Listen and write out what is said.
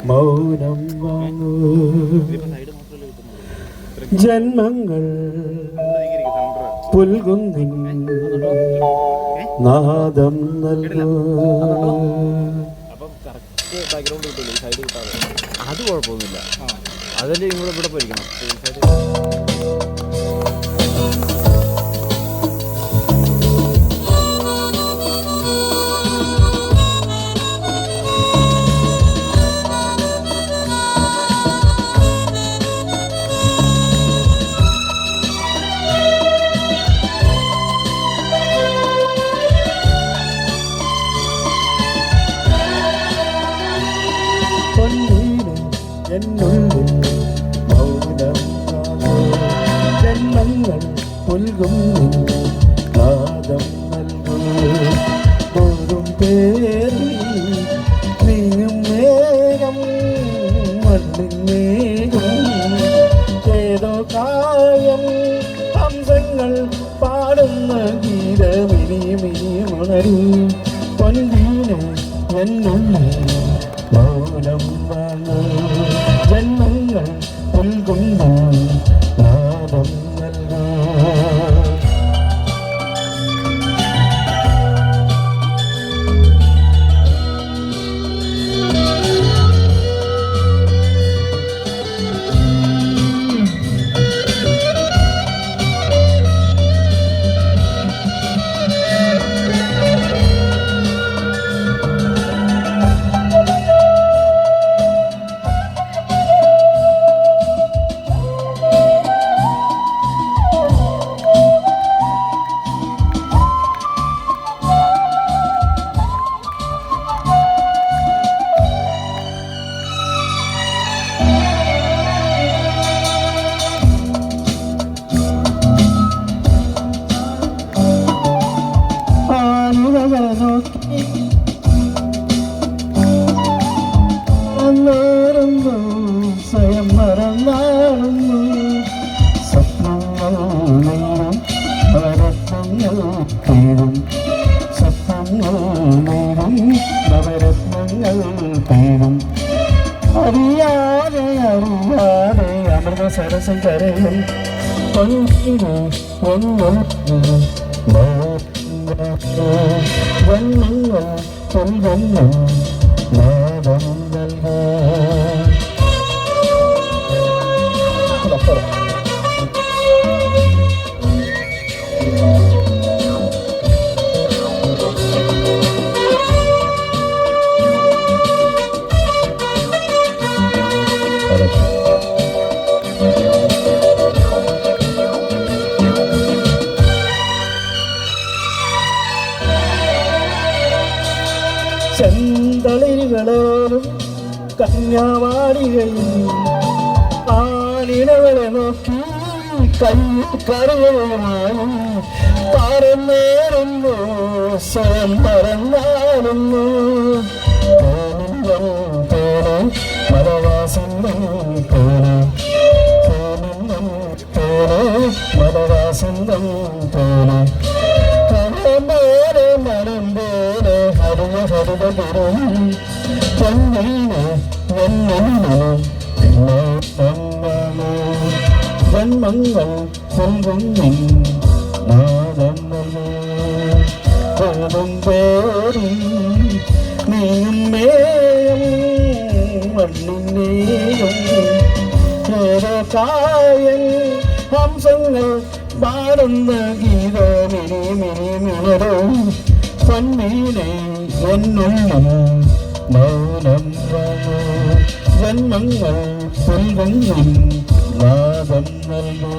മൗനം വാങ്ങൂ ജന്മങ്ങൾ പുൽകുന്നിൻ നാദം നൽകൂ. അത് കുഴപ്പമൊന്നുമില്ല, അതല്ലേ നിങ്ങളിവിടെ ഇവിടെ പോയിരിക്കണം. എന്നുള്ളിൽ മൗനം ജന്മങ്ങൾ പുൽകും നാദം നൽകൂ. ഓരും പേരിൽ നീയും മേഘം മണ്ണിൻ മേഘം ഏതോ കായം ഹംസങ്ങൾ പാടുന്ന ഗീതമിനിയുണരൂ. പൊൻവീണ് എന്നുള്ളിൽ മൗനം വാങ്ങൂ ജന്മങ്ങൾ പുൽകുന്നു നാദം നൽകൂ. അന്നേരുന്നു സ്വയം മറന്നാടുന്നു സ്വപ്നങ്ങൾ നേരും നവരത്നങ്ങൾ തീരും. സ്വപ്നങ്ങൾ നേരും നവരത്നങ്ങൾ തീരും. അറിയാതെ അറിയാതെ അമൃത സരസം കരയും പൊന്നിന് ഒന്നും ജന്മങ്ങൾ പുൽകുന്നു നാദം നൽകൂ. ചെന്തളിരുകളോലും കന്യാവാടികയിൽ ആണിടവളെ നോക്കി കയ്യിൽ കറികളുമായി പറന്നേറുന്നു സ്വയം മറന്നാടുന്നു. പോലെ മലവാസന്തം പോലെ മലവാസന്തം പോലെ പോലെ മനം പോലെ ഹരിയ ഹരിതപുരം പൊന്നീന് ജന്മങ്ങൾ പൊങ്കുന്നിൻ നാദം നൽകും പേരും നീയും മേയം മണ്ണിനേയും ഏറെ കായൽ ഹംസങ്ങൾ പാടുന്ന ഗീതമിനിമിനിമിണരും പൊന്നീനെ എന്നുള്ളിൽ മൗനം വാങ്ങൂ ജന്മങ്ങൾ പുൽകുന്നിൻ നാദം നൽകൂ.